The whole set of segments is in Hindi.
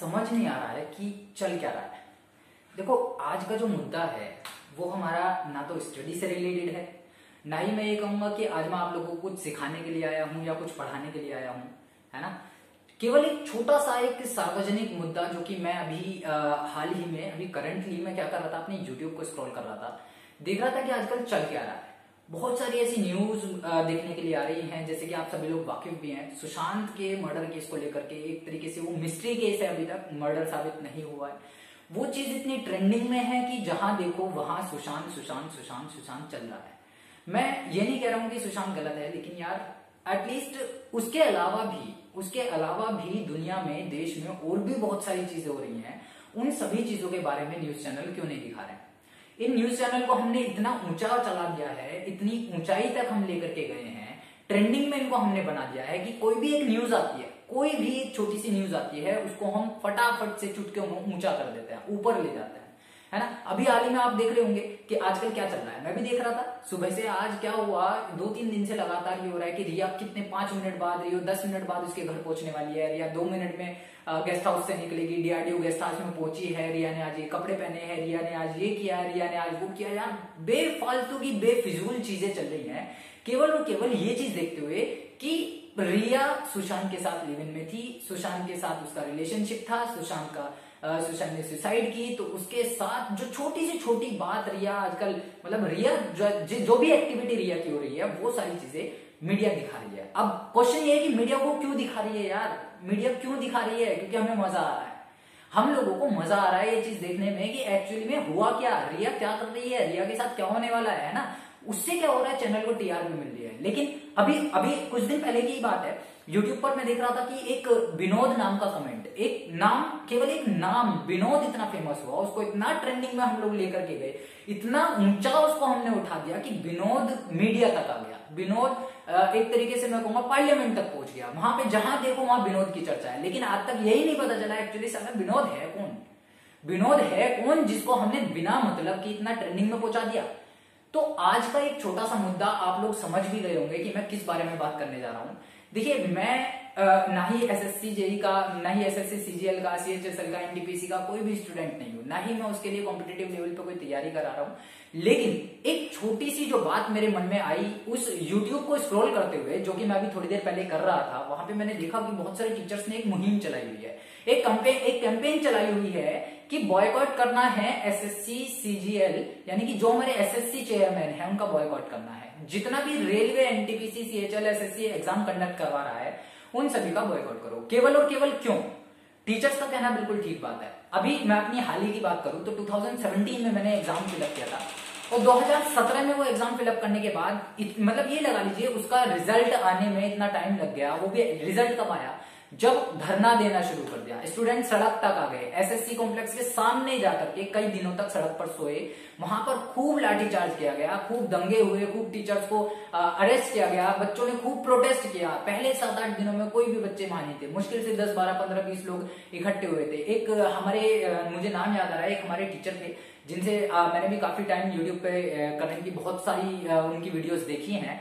समझ नहीं आ रहा है कि चल क्या रहा है। देखो, आज का जो मुद्दा है वो हमारा ना तो स्टडी से रिलेटेड है, ना ही मैं ये कहूंगा कि आज मैं आप लोगों को कुछ सिखाने के लिए आया हूं या कुछ पढ़ाने के लिए आया हूं, है ना। केवल एक छोटा सा एक सार्वजनिक मुद्दा जो कि मैं अभी हाल ही में अभी करंटली मैं क्या कर रहा था, अपनी यूट्यूब को स्क्रॉल कर रहा था, देख रहा था कि आजकल चल क्या रहा है। बहुत सारी ऐसी न्यूज देखने के लिए आ रही हैं, जैसे कि आप सभी लोग वाकिफ भी हैं, सुशांत के मर्डर केस को लेकर के एक तरीके से वो मिस्ट्री केस है, अभी तक मर्डर साबित नहीं हुआ है। वो चीज इतनी ट्रेंडिंग में है कि जहां देखो वहां सुशांत सुशांत सुशांत सुशांत चल रहा है। मैं ये नहीं कह रहा हूं कि सुशांत गलत है, लेकिन यार एटलीस्ट उसके अलावा भी दुनिया में, देश में और भी बहुत सारी चीजें हो रही हैं। उन सभी चीजों के बारे में न्यूज चैनल क्यों नहीं दिखा रहे हैं? इन न्यूज चैनल को हमने इतना ऊंचा चला दिया है, इतनी ऊंचाई तक हम लेकर के गए हैं, ट्रेंडिंग में इनको हमने बना दिया है कि कोई भी एक न्यूज आती है, कोई भी एक छोटी सी न्यूज आती है, उसको हम फटाफट से चुटके ऊंचा कर देते हैं, ऊपर ले जाते हैं, है ना। अभी हाल ही में आप देख रहे होंगे कि आजकल क्या चल रहा है। मैं भी देख रहा था सुबह से, आज क्या हुआ, 2-3 दिन से लगातार ये हो रहा है कि रिया कितने 5 मिनट बाद, रिया 10 मिनट बाद उसके घर पहुंचने वाली है, रिया 2 मिनट में गेस्ट हाउस से निकलेगी, डीआरडीओ गेस्ट हाउस में पहुंची है, रिया ने आज ये कपड़े पहने हैं, रिया ने आज ये किया है, रिया ने आज वो किया। यार बेफालतू की बेफिजूल चीजें चल रही हैं, केवल और केवल ये चीज देखते हुए कि रिया सुशांत के साथ लिव इन में थी, सुशांत के साथ उसका रिलेशनशिप था, सुशांत ने सुसाइड की, तो उसके साथ जो छोटी से छोटी बात रिया आजकल, मतलब रिया जो भी एक्टिविटी रिया की हो रही है, वो सारी चीजें मीडिया दिखा रही है। अब क्वेश्चन ये है कि मीडिया को क्यों दिखा रही है यार? मीडिया क्यों दिखा रही है? क्योंकि हमें मजा आ रहा है, हम लोगों को मजा आ रहा है ये चीज देखने में कि एक्चुअली में हुआ क्या, रिया क्या कर रही है, रिया के साथ क्या होने वाला है ना। उससे क्या हो रहा है, चैनल को टीआरपी मिल रही है। लेकिन अभी कुछ दिन पहले की बात है, यूट्यूब पर मैं देख रहा था कि एक विनोद नाम का कमेंट, एक नाम, केवल एक नाम विनोद इतना फेमस हुआ, उसको इतना ट्रेंडिंग में हम लोग लेकर के गए, इतना ऊंचा उसको हमने उठा दिया कि विनोद मीडिया तक आ गया, विनोद एक तरीके से मैं कहूंगा पार्लियामेंट तक पहुंच गया। वहां पे जहां देखो वहां विनोद की चर्चा है। लेकिन आज तक यही नहीं पता चला एक्चुअली साला विनोद है कौन, विनोद है कौन जिसको हमने बिना मतलब कि इतना ट्रेंडिंग में पहुंचा दिया। तो आज का एक छोटा सा मुद्दा आप लोग समझ भी गए होंगे कि मैं किस बारे में बात करने जा रहा हूं। देखिए, मैं ना ही एसएससी जेई का, ना ही एसएससी सीजीएल का, सीएचएसएल का, एनटीपीसी का कोई भी स्टूडेंट नहीं हूं, ना ही मैं उसके लिए कॉम्पिटिटिव लेवल पे कोई तैयारी करा रहा हूं। लेकिन एक छोटी सी जो बात मेरे मन में आई उस यूट्यूब को स्क्रॉल करते हुए, जो कि मैं अभी थोड़ी देर पहले कर रहा था, वहां पे मैंने देखा कि बहुत सारे टीचर्स ने एक मुहिम चलाई हुई है, एक कैंपेन चलाई हुई है कि बॉयकॉट करना है एसएससी सीजीएल, यानी कि जो हमारे एसएससी चेयरमैन है उनका बॉयकॉट करना है। जितना भी railway, NTPC, CHL, SSC exam conduct करवा रहा है उन सभी का बॉयकॉट करो। केवल और केवल क्यों? टीचर्स का कहना बिल्कुल ठीक बात है। अभी मैं अपनी हाल ही की बात करूं तो 2017 में मैंने एग्जाम फिलअप किया था, और 2017 में वो एग्जाम फिलअप करने के बाद मतलब ये लगा लीजिए उसका रिजल्ट आने में इतना टाइम लग गया। वो भी रिजल्ट कब आया? जब धरना देना शुरू कर दिया, स्टूडेंट सड़क तक आ गए, एसएससी कॉम्प्लेक्स के सामने जाकर के कई दिनों तक सड़क पर सोए, वहां पर खूब लाठीचार्ज किया गया, खूब दंगे हुए, खूब टीचर्स को अरेस्ट किया गया, बच्चों ने खूब प्रोटेस्ट किया। पहले 7-8 दिनों में कोई भी बच्चे वहां नहीं थे, मुश्किल से 10, 12, 15, 20 लोग इकट्ठे हुए थे। एक हमारे मुझे नाम याद आ रहा है, एक हमारे टीचर थे जिनसे मैंने भी काफी टाइम यूट्यूब पे करंट की बहुत सारी उनकी वीडियोस देखी हैं,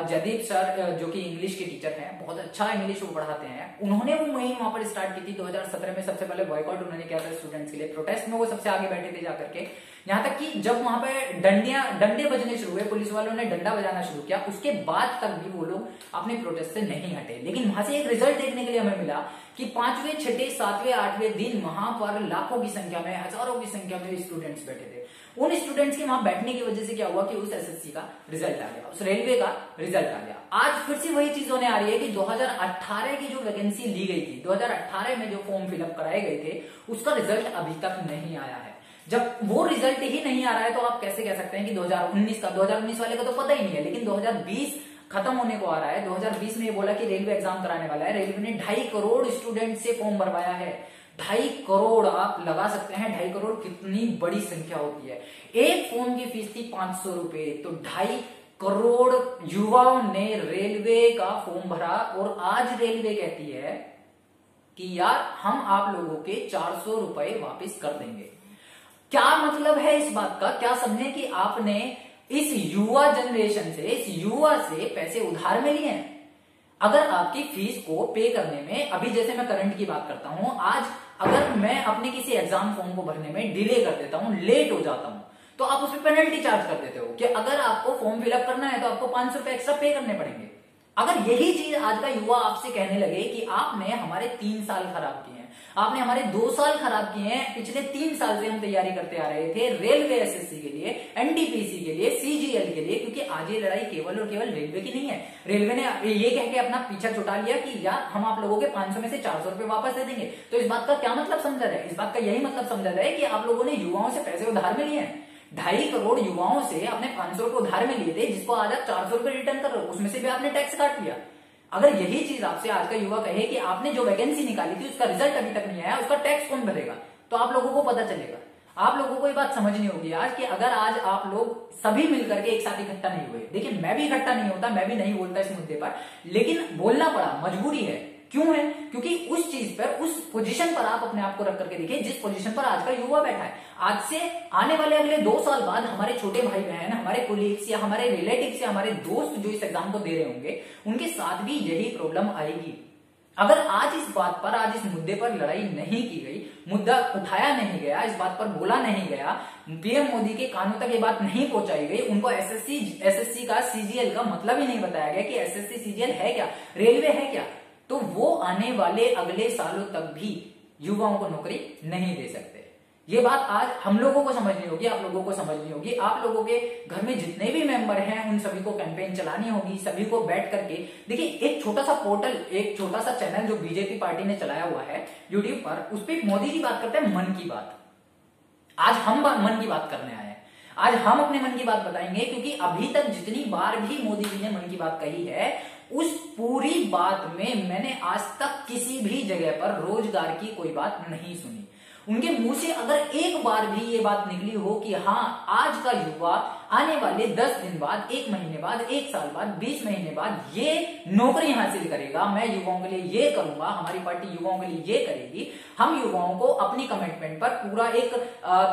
जयदीप सर जो कि इंग्लिश के टीचर हैं, बहुत अच्छा इंग्लिश वो पढ़ाते हैं। उन्होंने वो मुहिम वहां पर स्टार्ट की थी 2017 में। सबसे पहले बॉयकॉट उन्होंने किया था स्टूडेंट्स के लिए, प्रोटेस्ट में वो सबसे आगे बैठे थे जाकर के। यहाँ तक कि जब वहां पे डंडे बजने शुरू हुए, पुलिस वालों ने डंडा बजाना शुरू किया, उसके बाद तक भी वो लोग अपने प्रोटेस्ट से नहीं हटे। लेकिन वहां से एक रिजल्ट देखने के लिए हमें मिला कि 5वें, 6ठे, 7वें, 8वें दिन वहां पर लाखों की संख्या में, हजारों की संख्या में स्टूडेंट्स बैठे थे। उन स्टूडेंट्स के वहां बैठने की वजह से क्या हुआ कि उस एसएससी का रिजल्ट आ गया, उस रेलवे का रिजल्ट आ गया। आज फिर से वही चीज होने आ रही है कि 2018 की जो वैकेंसी ली गई थी, 2018 में जो फॉर्म फिलअप कराए गए थे, उसका रिजल्ट अभी तक नहीं आया है। जब वो रिजल्ट ही नहीं आ रहा है तो आप कैसे कह सकते हैं कि 2019 वाले का तो पता ही नहीं है, लेकिन 2020 खत्म होने को आ रहा है। 2020 में ये बोला कि रेलवे एग्जाम कराने वाला है, रेलवे ने 2.5 करोड़ स्टूडेंट से फॉर्म भरवाया है। 2.5 करोड़, आप लगा सकते हैं 2.5 करोड़ कितनी बड़ी संख्या होती है। एक फॉर्म की फीस थी 500 रुपए, तो 2.5 करोड़ युवाओं ने रेलवे का फॉर्म भरा। और आज रेलवे कहती है कि यार हम आप लोगों के 400 रुपए वापिस कर देंगे। क्या मतलब है इस बात का? क्या समझे कि आपने इस युवा जनरेशन से, इस युवा से पैसे उधार में लिए हैं। अगर आपकी फीस को पे करने में, अभी जैसे मैं करंट की बात करता हूं, आज अगर मैं अपने किसी एग्जाम फॉर्म को भरने में डिले कर देता हूं, लेट हो जाता हूं, तो आप उसमें पेनल्टी चार्ज कर देते हो कि अगर आपको फॉर्म फिलअप करना है तो आपको 500 रुपए एक्स्ट्रा पे करने पड़ेंगे। अगर यही चीज आज का युवा आपसे कहने लगे कि आपने हमारे 3 साल खराब किए हैं, आपने हमारे 2 साल खराब किए हैं, पिछले 3 साल से हम तैयारी करते आ रहे थे रेलवे एसएससी के लिए, एनटीपीसी के लिए, सीजीएल के लिए, क्योंकि आज ये लड़ाई केवल और केवल रेलवे की नहीं है। रेलवे ने ये कह के अपना पीछा छुटा लिया कि यार हम आप लोगों के 500 में से 400 रुपए वापस दे देंगे। तो इस बात का क्या मतलब समझा जाए? इस बात का यही मतलब समझा जाए कि आप लोगों ने युवाओं से पैसे उधार में लिए हैं। 2.5 करोड़ युवाओं से आपने 500 रुपए उधार में लिए थे, जिसको आज आप 400 रुपए रिटर्न कर रहे हो, उसमें से भी आपने टैक्स काट लिया। अगर यही चीज आपसे आज का युवा कहे कि आपने जो वैकेंसी निकाली थी उसका रिजल्ट अभी तक नहीं आया, उसका टैक्स कौन भरेगा, तो आप लोगों को पता चलेगा। आप लोगों को ये बात समझनी होगी आज कि अगर आज आप लोग सभी मिलकर के एक साथ इकट्ठा नहीं हुए, देखिए मैं भी इकट्ठा नहीं होता, मैं भी नहीं बोलता इस मुद्दे पर, लेकिन बोलना पड़ा, मजबूरी है। क्यों है? क्योंकि उस चीज पर, उस पोजीशन पर आप अपने आप को रख करके देखिए जिस पोजीशन पर आज का युवा बैठा है। आज से आने वाले अगले 2 साल बाद हमारे छोटे भाई बहन, हमारे कोलीग्स या हमारे रिलेटिव्स या हमारे दोस्त जो इस एग्जाम को दे रहे होंगे, उनके साथ भी यही प्रॉब्लम आएगी। अगर आज इस बात पर, आज इस मुद्दे पर लड़ाई नहीं की गई, मुद्दा उठाया नहीं गया, इस बात पर बोला नहीं गया, पीएम मोदी के कानों तक ये बात नहीं पहुंचाई गई, उनको एसएससी का, सीजीएल का मतलब ही नहीं बताया गया कि एसएससी सीजीएल है क्या, रेलवे है क्या, तो वो आने वाले अगले सालों तक भी युवाओं को नौकरी नहीं दे सकते। ये बात आज हम लोगों को समझनी होगी, आप लोगों को समझनी होगी। आप लोगों के घर में जितने भी मेंबर हैं उन सभी को कैंपेन चलानी होगी, सभी को बैठ करके देखिए। एक छोटा सा पोर्टल, एक छोटा सा चैनल जो बीजेपी पार्टी ने चलाया हुआ है यूट्यूब पर, उस पर मोदी जी बात करते हैं मन की बात। आज हम मन की बात करने आए हैं, आज हम अपने मन की बात बताएंगे, क्योंकि अभी तक जितनी बार भी मोदी जी ने मन की बात कही है उस पूरी बात में मैंने आज तक किसी भी जगह पर रोजगार की कोई बात नहीं सुनी। उनके मुंह से अगर एक बार भी ये बात निकली हो कि हाँ आज का युवा आने वाले 10 दिन बाद, 1 महीने बाद, 1 साल बाद, 20 महीने बाद ये नौकरी हासिल करेगा, मैं युवाओं के लिए ये करूंगा, हमारी पार्टी युवाओं के लिए ये करेगी, हम युवाओं को अपनी कमिटमेंट पर पूरा एक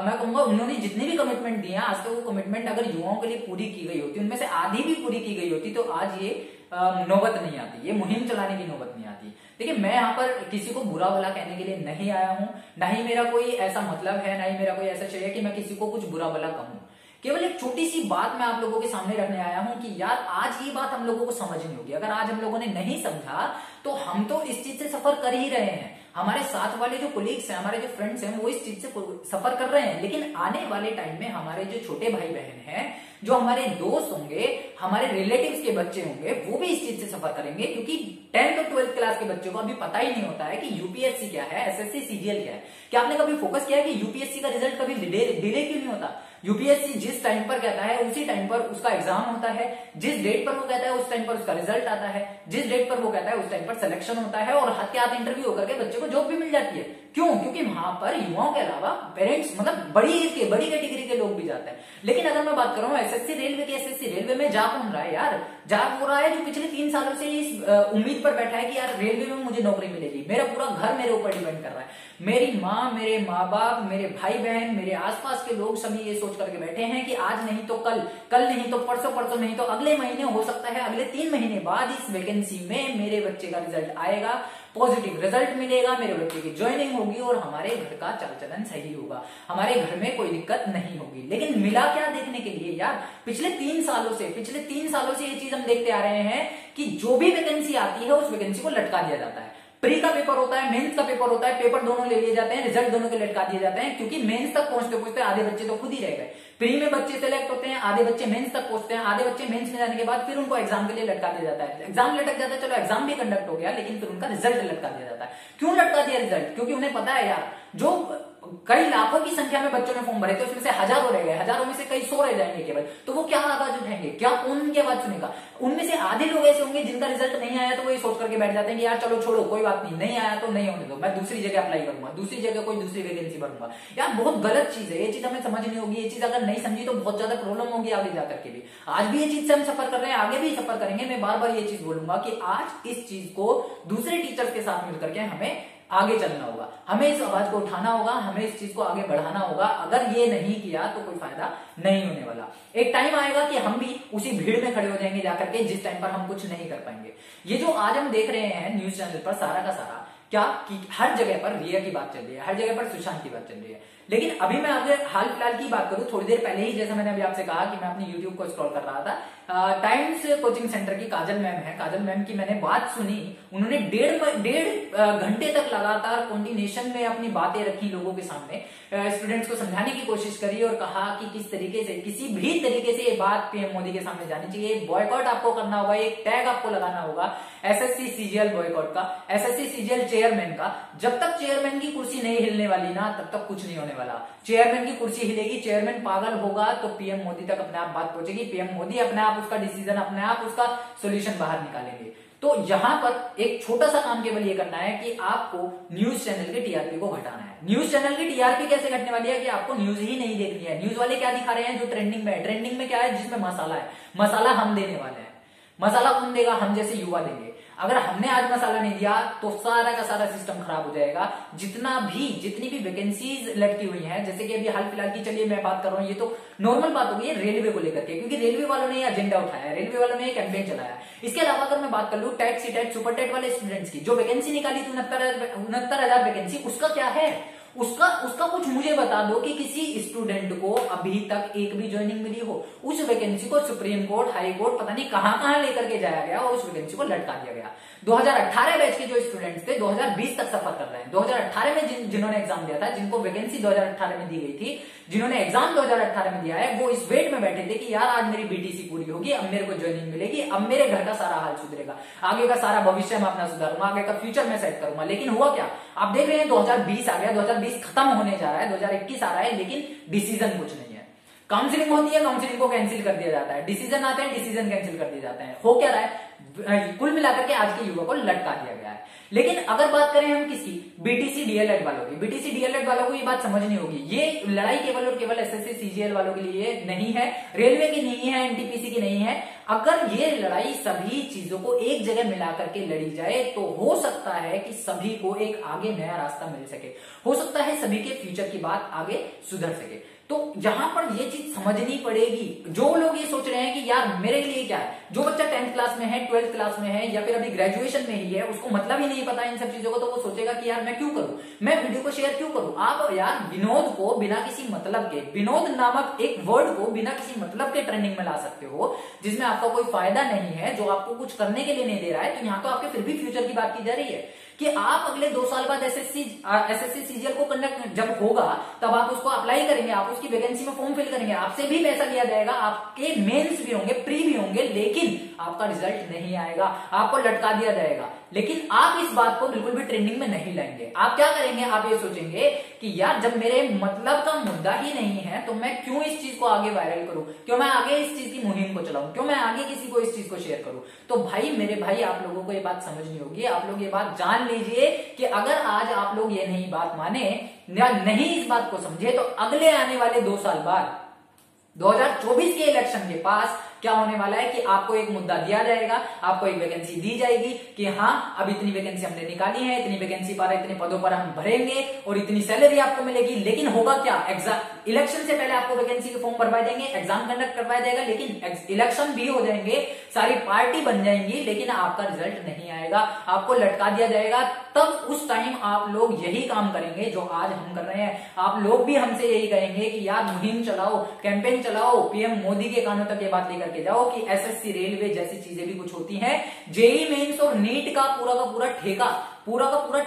मैं कहूंगा उन्होंने जितने भी कमिटमेंट दिए आज तक, वो कमिटमेंट अगर युवाओं के लिए पूरी की गई होती, उनमें से आधी भी पूरी की गई होती, तो आज ये नौबत नहीं आती, ये मुहिम चलाने की नौबत नहीं आती। देखिए मैं यहाँ पर किसी को बुरा भला कहने के लिए नहीं आया हूं, ना ही मेरा कोई ऐसा मतलब है, ना ही मेरा कोई ऐसा चाहिए कि मैं किसी को कुछ बुरा भला कहूं। केवल एक छोटी सी बात मैं आप लोगों के सामने रखने आया हूं कि यार आज ये बात हम लोगों को समझनी होगी। अगर आज हम लोगों ने नहीं समझा तो हम तो इस चीज से सफर कर ही रहे हैं, हमारे साथ वाले जो कोलीग्स हैं, हमारे जो फ्रेंड्स हैं, वो इस चीज से सफर कर रहे हैं। लेकिन आने वाले टाइम में हमारे जो छोटे भाई बहन हैं, जो हमारे दोस्त होंगे, हमारे रिलेटिव्स के बच्चे होंगे, वो भी इस चीज से सफर करेंगे, क्योंकि 10th और 12th क्लास के बच्चों को अभी पता ही नहीं होता है कि यूपीएससी क्या है, एसएससी सीजीएल क्या है। क्या आपने कभी फोकस किया है कि यूपीएससी का रिजल्ट कभी डिले क्यों नहीं होता? यूपीएससी जिस टाइम पर कहता है उसी टाइम पर उसका एग्जाम होता है, जिस डेट पर वो कहता है उस टाइम पर उसका रिजल्ट आता है, जिस डेट पर वो कहता है उस टाइम पर सिलेक्शन होता है और हाथ के हाथ इंटरव्यू होकर के बच्चे को जॉब भी मिल जाती है। क्यों? क्योंकि वहां पर युवाओं के अलावा पेरेंट्स, मतलब बड़ी कैटेगरी के लोग भी जाते हैं। लेकिन अगर मैं बात करूं एसएससी रेलवे की, एसएससी रेलवे में जा कौन रहा है यार? जा वो रहा है जो पिछले 3 सालों से इस उम्मीद पर बैठा है कि यार रेलवे में मुझे नौकरी मिलेगी, मेरा पूरा घर मेरे ऊपर डिपेंड कर रहा है, मेरी माँ, मेरे माँ बाप, मेरे भाई बहन, मेरे आसपास के लोग सभी ये सोच करके बैठे हैं कि आज नहीं तो कल, कल नहीं तो परसों, परसों नहीं तो अगले महीने, हो सकता है अगले 3 महीने बाद इस वैकेंसी में मेरे बच्चे का रिजल्ट आएगा, पॉजिटिव रिजल्ट मिलेगा, मेरे बच्चे की ज्वाइनिंग होगी और हमारे घर का चाल चलन सही होगा, हमारे घर में कोई दिक्कत नहीं होगी। लेकिन मिला क्या देखने के लिए यार? पिछले 3 सालों से ये चीज हम देखते आ रहे हैं कि जो भी वैकेंसी आती है उस वैकेंसी को लटका दिया जाता है। प्री का पेपर होता है, मेंस का पेपर होता है, पेपर दोनों ले लिए जाते हैं, रिजल्ट दोनों के लटका दिए जाते हैं, क्योंकि मेंस तक पहुंचते पहुंचते आधे बच्चे तो खुद ही रह गए। प्री में बच्चे सिलेक्ट होते हैं, आधे बच्चे मेंस तक पहुंचते हैं, आधे बच्चे मेंस में जाने के बाद फिर उनको एग्जाम के लिए लटका दिया जाता है। एग्जाम लटक जाता है, चलो एग्जाम भी कंडक्ट हो गया, लेकिन फिर उनका रिजल्ट लटका दिया जाता है। क्यों लटका दिया रिजल्ट? क्योंकि उन्हें पता है यार जो कई लाखों की संख्या में बच्चों ने फॉर्म भरे थे उसमें से हजारों रह गए, हजारों में से कई 100 रह जाएंगे केवल, तो वो क्या आवाज उठाएंगे? क्या कौन उनकी आवाज सुनेगा? उनमें से आधे लोग ऐसे होंगे जिनका रिजल्ट नहीं आया तो वो ये सोच करके बैठ जाते हैं कि यार चलो छोड़ो, कोई बात नहीं आया तो नहीं होने दो, मैं दूसरी जगह अप्लाई करूंगा, दूसरी जगह कोई दूसरी वैकेंसी भरूंगा। यार बहुत गलत चीज है, ये चीज हमें समझनी होगी। ये चीज अगर नहीं समझी तो बहुत ज्यादा प्रॉब्लम होगी आगे जाकर के भी। आज भी ये चीज से हम सफर कर रहे हैं, आगे भी सफर करेंगे। मैं बार बार ये चीज बोलूंगा कि आज इस चीज को दूसरे टीचर्स के साथ मिलकर के हमें आगे चलना होगा, हमें इस आवाज को उठाना होगा, हमें इस चीज को आगे बढ़ाना होगा। अगर ये नहीं किया तो कोई फायदा नहीं होने वाला। एक टाइम आएगा कि हम भी उसी भीड़ में खड़े हो जाएंगे जाकर के, जिस टाइम पर हम कुछ नहीं कर पाएंगे। ये जो आज हम देख रहे हैं न्यूज चैनल पर सारा का सारा, क्या कि हर जगह पर रिया की बात चल रही है, हर जगह पर सुशांत की बात चल रही है। लेकिन अभी मैं अगर हाल फिलहाल की बात करूं, थोड़ी देर पहले ही जैसा मैंने अभी आपसे कहा कि मैं अपनी यूट्यूब को स्क्रॉल कर रहा था, टाइम्स कोचिंग सेंटर की काजल मैम है, काजल मैम की मैंने बात सुनी। उन्होंने डेढ़ घंटे तक लगातार कॉन्टिन्यूशन में अपनी बातें रखी लोगों के सामने, स्टूडेंट्स को समझाने की कोशिश करी और कहा कि किस तरीके से, किसी भी तरीके से ये बात पीएम मोदी के सामने जानी चाहिए। बॉयकॉट आपको करना होगा, एक टैग आपको लगाना होगा एसएससी सीजीएल बॉयकॉट का, एसएससी सीजीएल चेयरमैन का। जब तक चेयरमैन की कुर्सी नहीं हिलने वाली ना, तब तक कुछ नहीं होने वाला। चेयरमैन की कुर्सी हिलेगी, चेयरमैन पागल होगा तो पीएम मोदी तक अपने आप बात पहुंचेगी, पीएम मोदी अपने आप उसका डिसीजन, अपने आप उसका सोल्यूशन बाहर निकालेंगे। तो यहां पर एक छोटा सा काम केवल ये करना है कि आपको न्यूज चैनल के टीआरपी को घटाना है। न्यूज चैनल की टीआरपी कैसे घटने वाली है कि आपको न्यूज ही नहीं देखनी है। न्यूज वाले क्या दिखा रहे हैं, जो ट्रेंडिंग में है। ट्रेंडिंग में क्या है, जिसमें मसाला है, मसाला हम देने वाले हैं। मसाला कौन देगा, हम जैसे युवा देंगे। अगर हमने आज मसाला नहीं दिया तो सारा का सारा सिस्टम खराब हो जाएगा। जितनी भी वैकेंसीज लटकी हुई हैं, जैसे कि अभी हाल फिलहाल की, चलिए मैं बात कर रहा हूं, ये तो नॉर्मल बात हो गई है रेलवे को लेकर के, क्योंकि रेलवे वालों ने एजेंडा उठाया, रेलवे वालों ने कैंपेन चलाया। इसके अलावा अगर मैं बात कर लूं टेट सीटेट सुपर टेट वाले स्टूडेंट्स की, जो वैकेंसी निकाली थी 69,000 वैकेंसी, उसका क्या है, उसका कुछ मुझे बता दो कि किसी स्टूडेंट को अभी तक एक भी ज्वाइनिंग मिली हो। उस वैकेंसी को सुप्रीम कोर्ट, हाई कोर्ट, पता नहीं कहां लेकर के जाया गया और उस वैकेंसी को लटका दिया गया। 2018 बैच के जो स्टूडेंट्स थे 2020 तक सफर कर रहे हैं। 2018 में जिन्होंने एग्जाम दिया था, जिनको वैकेंसी 2018 में दी गई थी, जिन्होंने एग्जाम 2018 में दिया है, वो इस वेट में बैठे थे कि यार आज मेरी बीटीसी पूरी होगी, अब मेरे को ज्वाइनिंग मिलेगी, अब मेरे घर का सारा हाल सुधरेगा, आगे का सारा भविष्य मैं अपना सुधारूंगा, आगे का फ्यूचर मैं सेट करूंगा। लेकिन हुआ क्या, आप देख रहे हैं 2020 आ गया, 2020 खत्म होने जा रहा है, 2021 आ रहा है, लेकिन डिसीजन कुछ नहीं है। काउंसलिंग होती है, काउंसलिंग को कैंसिल कर दिया जाता है, डिसीजन आते हैं, डिसीजन कैंसिल कर दिए जाते हैं। हो क्या रहा है, कुल मिलाकर के आज के युवा को लटका दिया गया है। लेकिन अगर बात करें हम किसकी, बीटीसी डीएलएड वालों की, बीटीसी डीएलएड वालों को ये बात समझनी होगी, ये लड़ाई केवल और केवल एसएससी सीजीएल वालों के लिए नहीं है, रेलवे की नहीं है, एनटीपीसी की नहीं है। अगर ये लड़ाई सभी चीजों को एक जगह मिलाकर के लड़ी जाए तो हो सकता है कि सभी को एक आगे नया रास्ता मिल सके, हो सकता है सभी के फ्यूचर की बात आगे सुधर सके। तो यहां पर ये चीज समझनी पड़ेगी। जो लोग ये सोच रहे हैं कि यार मेरे लिए क्या है, जो बच्चा 10th क्लास में है, 12th क्लास में है, या फिर अभी ग्रेजुएशन में ही है, उसको मतलब ही नहीं पता इन सब चीजों को, तो वो सोचेगा कि यार मैं क्यों करूं, मैं वीडियो को शेयर क्यों करूं। आप यार विनोद को बिना किसी मतलब के, विनोद नामक एक वर्ड को बिना किसी मतलब के ट्रेंडिंग में ला सकते हो, जिसमें आपका कोई फायदा नहीं है, जो आपको कुछ करने के लिए नहीं दे रहा है। तो यहाँ तो आपके फिर भी फ्यूचर की बात की जा रही है कि आप अगले 2 साल बाद एसएससी सीजीएल को कंडक्ट जब होगा तब आप उसको अप्लाई करेंगे, आप उसकी वैकेंसी में फॉर्म फिल करेंगे, आपसे भी पैसा लिया जाएगा, आपके मेंस भी होंगे, प्री भी होंगे, लेकिन आपका रिजल्ट नहीं आएगा, आपको लटका दिया जाएगा। लेकिन आप इस बात को बिल्कुल भी ट्रेंडिंग में नहीं लाएंगे। आप क्या करेंगे, आप ये सोचेंगे कि यार जब मेरे मतलब का मुद्दा ही नहीं है तो मैं क्यों इस चीज को आगे वायरल करूं, क्यों मैं आगे इस चीज की मुहिम को चलाऊं, क्यों मैं आगे किसी को इस चीज को शेयर करूं। तो भाई मेरे भाई, आप लोगों को ये बात समझनी होगी, आप लोग ये बात जान लीजिए कि अगर आज आप लोग ये नहीं बात माने या नहीं इस बात को समझे, तो अगले आने वाले 2 साल बाद 2024 के इलेक्शन के पास क्या होने वाला है कि आपको एक मुद्दा दिया जाएगा, आपको एक वैकेंसी दी जाएगी कि हाँ अब इतनी वैकेंसी हमने निकाली है, इतनी वैकेंसी पर, इतने पदों पर हम भरेंगे और इतनी सैलरी आपको मिलेगी। लेकिन होगा क्या, एग्जाम इलेक्शन से पहले आपको वैकेंसी के फॉर्म भरवाए जाएंगे, एग्जाम कंडक्ट करवाया जाएगा, लेकिन इलेक्शन भी हो जाएंगे, सारी पार्टी बन जाएंगी, लेकिन आपका रिजल्ट नहीं आएगा, आपको लटका दिया जाएगा। तब उस टाइम आप लोग यही काम करेंगे जो आज हम कर रहे हैं। आप लोग भी हमसे यही कहेंगे कि यार मुहिम चलाओ, कैंपेन चलाओ, पीएम मोदी के कानों तक ये बात लेकर के जाओ कि एसएससी, रेलवे जैसी चीजें भी कुछ होती हैं। जेईई मेंस और नीट का पूरा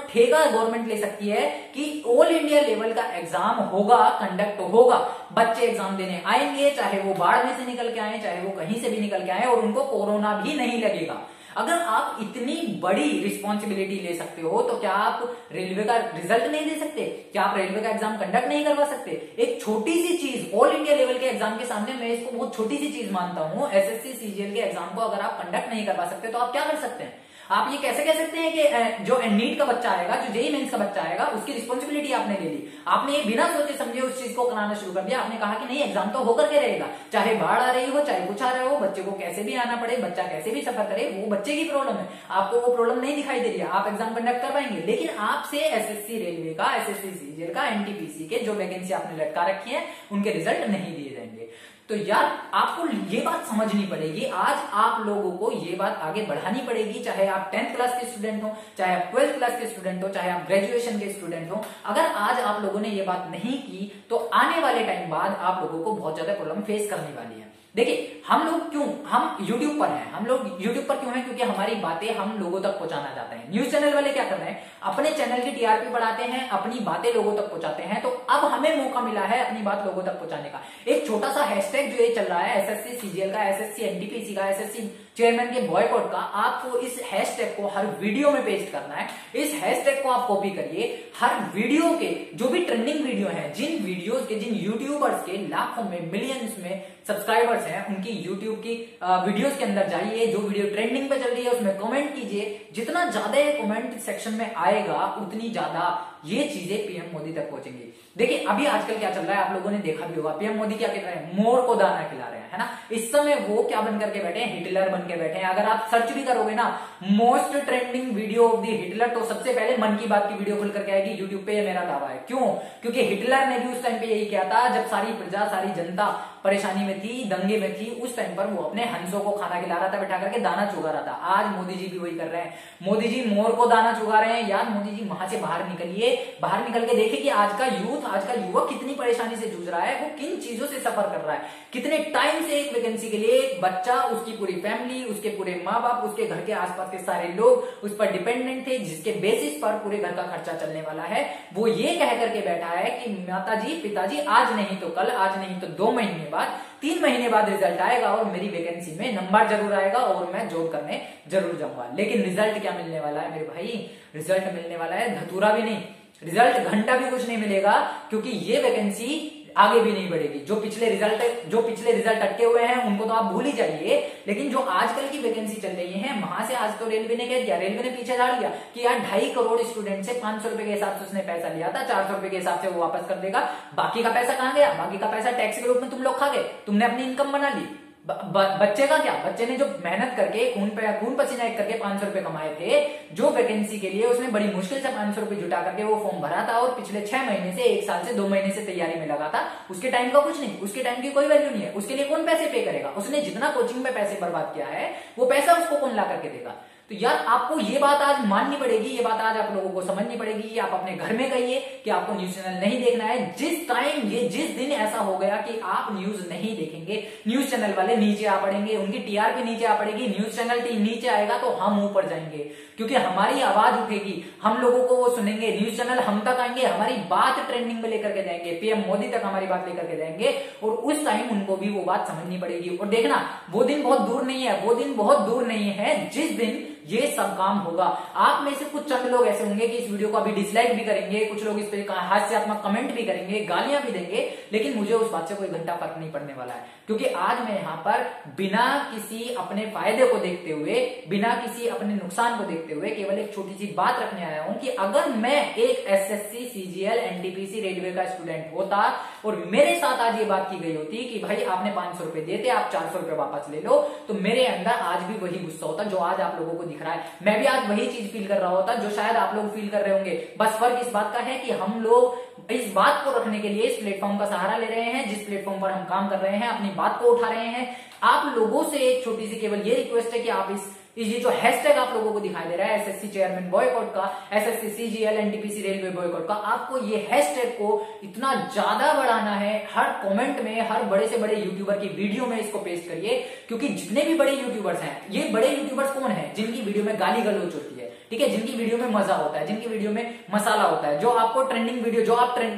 ठेका गवर्नमेंट ले सकती है कि ऑल इंडिया लेवल का एग्जाम होगा, कंडक्ट होगा, बच्चे एग्जाम देने आएंगे, चाहे वो बाढ़ में से निकल के आए, चाहे वो कहीं से भी निकल के आए, और उनको कोरोना भी नहीं लगेगा। अगर आप इतनी बड़ी रिस्पॉन्सिबिलिटी ले सकते हो तो क्या आप रेलवे का रिजल्ट नहीं दे सकते, क्या आप रेलवे का एग्जाम कंडक्ट नहीं करवा सकते। एक छोटी सी चीज ऑल इंडिया लेवल के एग्जाम के सामने मैं इसको बहुत छोटी सी चीज मानता हूं। एसएससी सीजीएल के एग्जाम को अगर आप कंडक्ट नहीं करवा सकते तो आप क्या कर सकते हैं। आप ये कैसे कह सकते हैं कि जो नीट का बच्चा आएगा, जो जेईई मेंस का बच्चा आएगा, उसकी रिस्पॉन्सिबिलिटी आपने ले ली, आपने ये बिना सोचे समझे उस चीज को कराना शुरू कर दिया। आपने कहा कि नहीं एग्जाम तो होकर के रहेगा, चाहे बाढ़ आ रही हो, चाहे कुछ आ रहा हो, बच्चे को कैसे भी आना पड़े, बच्चा कैसे भी सफर करे, वो बच्चे की प्रॉब्लम है, आपको वो प्रॉब्लम नहीं दिखाई दे रही है, आप एग्जाम कंडक्ट करवाएंगे। लेकिन आपसे एसएससी रेलवे का, एसएससी सीजीएल का, एनटीपीसी के जो वैकेंसी आपने लटका रखी है उनके रिजल्ट नहीं दिए जाएंगे। तो यार आपको ये बात समझनी पड़ेगी, आज आप लोगों को ये बात आगे बढ़ानी पड़ेगी, चाहे आप 10th क्लास के स्टूडेंट हो, चाहे आप 12th क्लास के स्टूडेंट हो, चाहे आप ग्रेजुएशन के स्टूडेंट हो। अगर आज आप लोगों ने ये बात नहीं की तो आने वाले टाइम बाद आप लोगों को बहुत ज्यादा प्रॉब्लम फेस करनी वाली है। देखिए हम लोग क्यों, हम YouTube पर हैं, हम लोग YouTube पर क्यों हैं? क्योंकि हमारी बातें हम लोगों तक पहुंचाना चाहते हैं। न्यूज चैनल वाले क्या कर रहे हैं? अपने चैनल की टीआरपी बढ़ाते हैं, अपनी बातें लोगों तक पहुंचाते हैं। तो अब हमें मौका मिला है अपनी बात लोगों तक पहुंचाने का। एक छोटा सा हैशटैग जो ये चल रहा है एसएससी सीजीएल का, एसएससी एनटीपीसी का, एसएससी चेयरमैन के बॉयकॉट का, आपको इस हैशटैग को हर वीडियो में पेस्ट करना है। इस हैशटैग को आप कॉपी करिए, हर वीडियो के जो भी ट्रेंडिंग वीडियो हैं, जिन वीडियोस के, जिन यूट्यूबर्स के लाखों में, मिलियंस में सब्सक्राइबर्स हैं, उनकी यूट्यूब की वीडियोस के अंदर जाइए, जो वीडियो ट्रेंडिंग पे चल रही है उसमें कमेंट कीजिए। जितना ज्यादा ये कमेंट सेक्शन में आएगा उतनी ज्यादा ये चीजें पीएम मोदी तक पहुंचेंगी। देखिए अभी आजकल क्या चल रहा है, आप लोगों ने देखा भी होगा, पीएम मोदी क्या कह रहे हैं? मोर को दाना खिला रहे हैं, है ना। इस समय वो क्या बन करके बैठे हैं? हिटलर बन के बैठे हैं। अगर आप सर्च भी करोगे ना, most trending video of the Hitler, तो सबसे पहले मन की बात की वीडियो खुल करके आएगी यूट्यूब पे। ये मेरा दावा है। क्यों? क्योंकि हिटलर ने भी उस टाइम पे यही किया था, जब सारी प्रजा, सारी जनता परेशानी में थी, दंगे में थी, उस टाइम पर वो अपने हंसों को खाना खिला रहा था, बैठा करके दाना चुगा रहा था। आज मोदी जी भी वही कर रहे हैं। मोदी जी मोर को दाना चुगा रहे हैं। यार मोदी जी वहां से बाहर निकलिए, बाहर निकल के देखिए कि आज का यूथ, आज का युवक कितनी परेशानी से जूझ रहा है, वो किन चीजों से सफर कर रहा है। कितने टाइम से एक वैकेंसी के लिए एक बच्चा, उसकी पूरी फैमिली, उसके पूरे माँ बाप, उसके घर के आसपास के सारे लोग उस पर डिपेंडेंट थे, जिसके बेसिस पर पूरे घर का खर्चा चलने वाला है। वो ये कह करके बैठा है कि माताजी, पिताजी, आज नहीं तो कल, आज नहीं तो 2 महीने बाद, 3 महीने बाद रिजल्ट आएगा और मेरी वैकेंसी में नंबर जरूर आएगा और मैं जॉब करने जरूर जाऊंगा। लेकिन रिजल्ट क्या मिलने वाला है मेरे भाई? रिजल्ट मिलने वाला है धतूरा भी नहीं, रिजल्ट घंटा भी कुछ नहीं मिलेगा, क्योंकि ये वैकेंसी आगे भी नहीं बढ़ेगी। जो पिछले रिजल्ट अटके हुए हैं उनको तो आप भूल ही जाइए, लेकिन जो आजकल की वैकेंसी चल रही है, वहां से आज तो रेलवे ने क्या किया? रेलवे ने पीछे झाड़ दिया कि यार 2.5 करोड़ स्टूडेंट से 500 रुपए के हिसाब से उसने पैसा लिया था, 400 रुपए के हिसाब से वो वापस कर देगा। बाकी का पैसा कहां गया? बाकी का पैसा टैक्स के रूप में तुम लोग खा गए, तुमने अपनी इनकम बना ली। बच्चे का क्या? बच्चे ने जो मेहनत करके खून पसीना एक करके 500 रुपए कमाए थे, जो वैकेंसी के लिए उसने बड़ी मुश्किल से 500 रुपए जुटा करके वो फॉर्म भरा था और पिछले 6 महीने से, 1 साल से, 2 महीने से तैयारी में लगा था, उसके टाइम का कुछ नहीं, उसके टाइम की कोई वैल्यू नहीं है। उसके लिए कौन पैसे पे करेगा? उसने जितना कोचिंग में पैसे बर्बाद किया है वो पैसा उसको कौन ला करके देगा? तो यार आपको ये बात आज माननी पड़ेगी, ये बात आज आप लोगों को समझनी पड़ेगी। आप अपने घर में कहिए कि आपको न्यूज चैनल नहीं देखना है। जिस दिन ऐसा हो गया कि आप न्यूज नहीं देखेंगे, न्यूज चैनल वाले नीचे आ पड़ेंगे, उनकी टीआरपी नीचे आ पड़ेगी, न्यूज चैनल नीचे आएगा तो हम ऊपर जाएंगे, क्योंकि हमारी आवाज उठेगी, हम लोगों को वो सुनेंगे, न्यूज चैनल हम तक आएंगे, हमारी बात ट्रेंडिंग में लेकर के जाएंगे, पीएम मोदी तक हमारी बात लेकर के जाएंगे, और उस टाइम उनको भी वो बात समझनी पड़ेगी। और देखना वो दिन बहुत दूर नहीं है, वो दिन बहुत दूर नहीं है जिस दिन ये सब काम होगा। आप में से कुछ चंद लोग ऐसे होंगे कि इस वीडियो को अभी डिसलाइक भी करेंगे, कुछ लोग इस पर हास्यात्मक कमेंट भी करेंगे, गालियां भी देंगे, लेकिन मुझे उस बात से कोई घंटा फर्क नहीं पड़ने वाला है, क्योंकि आज मैं यहाँ पर बिना किसी अपने फायदे को देखते हुए, बिना किसी अपने नुकसान को देखते हुए केवल एक छोटी सी बात रखने आया हूं कि अगर मैं एक एसएससी सीजीएल एनटीपीसी रेलवे का स्टूडेंट होता और मेरे साथ आज ये बात की गई होती कि भाई आपने 500 रुपए देते, आप 400 रुपए वापस ले लो, तो मेरे अंदर आज भी वही गुस्सा होता जो आज आप लोगों को दिख रहा है। मैं भी आज वही चीज फील कर रहा होता जो शायद आप लोग फील कर रहे होंगे। बस फर्क इस बात का है कि हम लोग इस बात को रखने के लिए इस प्लेटफॉर्म का सहारा ले रहे हैं, जिस प्लेटफॉर्म पर हम काम कर रहे हैं, अपनी बात को उठा रहे हैं। आप लोगों से एक छोटी सी केवल ये रिक्वेस्ट है कि आप ये जो हैशटैग आप लोगों को दिखाई दे रहा है एसएससी चेयरमैन बॉयकॉट का, SSC CGL NTPC railway boycott का, आपको ये हैशटैग को इतना ज्यादा बढ़ाना है। हर कमेंट में, हर बड़े से बड़े यूट्यूबर की वीडियो में इसको पेस्ट करिए, क्योंकि जितने भी बड़े यूट्यूबर्स हैं, ये बड़े यूट्यूबर्स कौन है? जिनकी वीडियो में गाली गलौच होती है, ठीक है, जिनकी वीडियो में मजा होता है, जिनकी वीडियो में मसाला होता है, जो आपको ट्रेंडिंग वीडियो,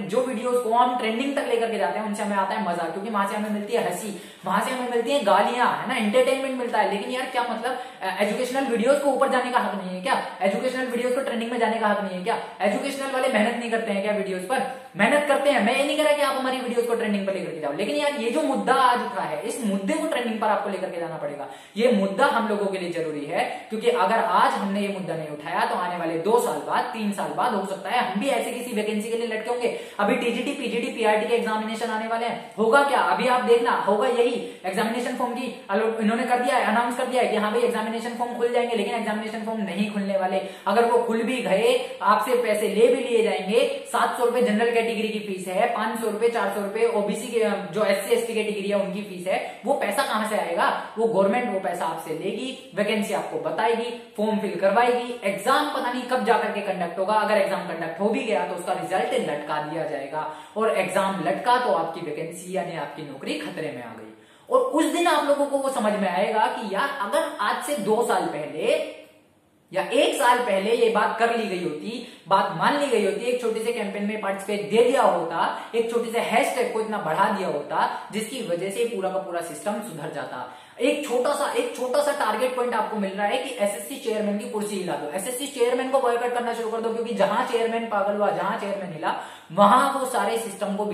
जो वीडियोस को हम ट्रेंडिंग तक लेकर के जाते हैं, उनसे हमें आता है मजा, क्योंकि वहां से हमें मिलती है हंसी, वहां से हमें मिलती है गालियां, है ना, एंटरटेनमेंट मिलता है। लेकिन यार क्या मतलब, एजुकेशनल वीडियोस को ऊपर जाने का हक नहीं है क्या? एजुकेशनल वीडियोस को ट्रेंडिंग में जाने का हक नहीं है क्या? एजुकेशनल वाले मेहनत नहीं करते हैं क्या वीडियोस पर? मेहनत करते हैं। मैं ये नहीं कह रहा कि आप हमारी वीडियोस को ट्रेंडिंग पर लेकर के जाओ, लेकिन यार ये जो मुद्दा आज उठा है, इस मुद्दे को ट्रेंडिंग पर आपको लेकर के जाना पड़ेगा। ये मुद्दा हम लोगों के लिए जरूरी है, क्योंकि अगर आज हमने ये मुद्दा नहीं उठाया उठाया तो आने वाले 2 साल बाद 3 साल बाद हो सकता है हम भी ऐसे किसी वैकेंसी के लिए लटके होंगे। अभी टीजीटी पीजीटी पीआरटी के एग्जामिनेशन आने वाले हैं, होगा क्या अभी आप देखना, होगा यही एग्जामिनेशन फॉर्म की इन्होंने कर दिया है, अनाउंस कर दिया है कि हाँ भाई एग्जामिनेशन फॉर्म खुल जाएंगे, लेकिन एग्जामिनेशन फॉर्म नहीं खुलने वाले। अगर वो खुल भी गए आपसे पैसे ले भी लिए जाएंगे। 700 रुपए जनरल कैटेगरी की फीस है, 500 रुपए 400 रुपए ओबीसी के जो SC ST कैटेगरी है उनकी फीस है। वो पैसा कहां से आएगा? वो गवर्नमेंट वो पैसा आपसे लेगी, वैकेंसी आपको बताएगी, फॉर्म फिल करवाएगी, एग्जाम पता नहीं कब जाकर के कंडक्ट होगा। अगर एग्जाम कंडक्ट हो भी गया तो उसका रिजल्ट लटका दिया जाएगा, और एग्जाम लटका तो आपकी वैकेंसी यानी आपकी नौकरी खतरे में आ गई। और उस दिन आप लोगों को वो समझ में आएगा कि यार अगर आज से 2 साल पहले या 1 साल पहले ये बात कर ली गई होती, बात मान ली गई होती, एक छोटे से कैंपेन में पार्टिसिपेट दे दिया होता, एक छोटे से हैशटैग को इतना बढ़ा दिया होता जिसकी वजह से पूरा का पूरा सिस्टम सुधर जाता। एक छोटा सा टारगेट पॉइंट आपको मिल रहा है कि एसएससी चेयरमैन की कुर्सी हिला दो, एसएससी चेयरमैन को बॉयकॉट करना शुरू कर दो, क्योंकि जहां चेयरमैन पागल हुआ, जहां चेयरमैन हिला, वहां वो सारे सिस्टम को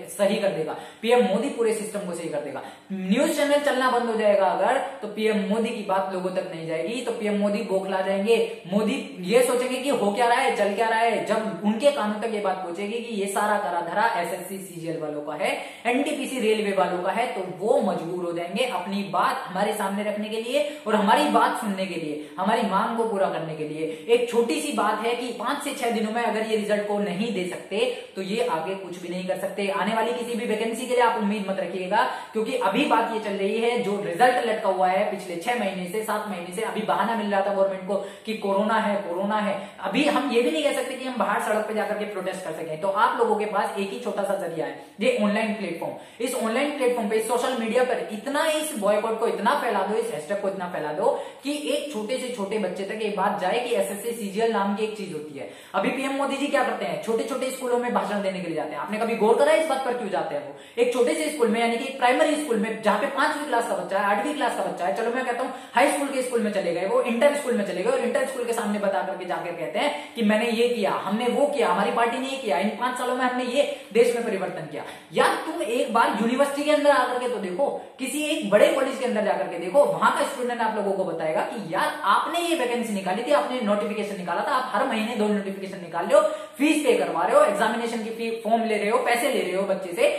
सही कर देगा। पीएम मोदी पूरे सिस्टम को सही कर देगा। न्यूज चैनल चलना बंद हो जाएगा अगर, तो पीएम मोदी की बात लोगों तक नहीं जाएगी, तो पीएम मोदी बौखला जाएंगे। मोदी ये सोचेंगे कि हो क्या रहा है, चल क्या रहा है। जब उनके कानों तक ये बात पहुंचेगी कि ये सारा करा धरा एसएससी सीजीएल वालों का है, एनटीपीसी रेलवे वालों का है, तो वो मजबूर हो जाएंगे अपनी बात हमारे सामने रखने के लिए और हमारी बात सुनने के लिए, हमारी मांग को पूरा करने के लिए। एक छोटी सी बात है कि 5 से 6 दिनों में अगर ये रिजल्ट को नहीं दे सकते तो ये आगे कुछ भी नहीं कर सकते। आने वाली किसी भी वैकेंसी के लिए आप उम्मीद मत रखिएगा, क्योंकि अभी बात ये चल रही है जो रिजल्ट लटका हुआ है पिछले 6 महीने से, 7 महीने से। अभी बहाना मिल रहा था गवर्नमेंट को कि कोरोना है, कोरोना है। अभी हम ये भी नहीं कह सकते कि हम बाहर सड़क पे जाकर के प्रोटेस्ट कर सकें। तो आप लोगों के पास एक ही छोटा सा जरिया है, ये ऑनलाइन प्लेटफॉर्म। इस ऑनलाइन प्लेटफॉर्म पे, सोशल मीडिया पर इतना इस बॉयकॉट को इतना फैला दो, इस हैशटैग को इतना फैला दो कि एक छोटे से छोटे बच्चे तक ये बात जाए कि एसएससी सीजीएल नाम की एक चीज होती है। अभी पीएम मोदी जी क्या करते हैं, छोटे छोटे स्कूलों में भाषण देने के लिए जाते हैं। आपने कभी गौर करा इस बात पर क्यों जाते हैं? वो एक छोटे से स्कूल में, यानी कि प्राइमरी स्कूल में, जहां पे 5वीं क्लास का बच्चा है, 8वीं क्लास का बच्चा है, चलो मैं कहता हूं हाई स्कूल के स्कूल में चले गए, वो इंटर स्कूल में चले गए और इंटर स्कूल के सामने बता करके जाकर कहते हैं कि मैंने ये किया, हमने वो किया, हमारी पार्टी ने ये किया, इन 5 सालों में हमने ये देश में परिवर्तन किया। यार तुम एक बार यूनिवर्सिटी के अंदर आकर के तो देखो, किसी एक बड़े कॉलेज के अंदर जाकर के देखो, वहां का स्टूडेंट आप लोगों को बताएगा कि यार आपने ये वैकेंसी निकाली थी, आपने नोटिफिकेशन निकाला था, आप हर महीने 2 नोटिफिकेशन निकाल रहे हो, फीस पे करवा रहे हो, एग्जामिनेशन की फॉर्म ले रहे हो, पैसे ले रहे हो बच्चे से,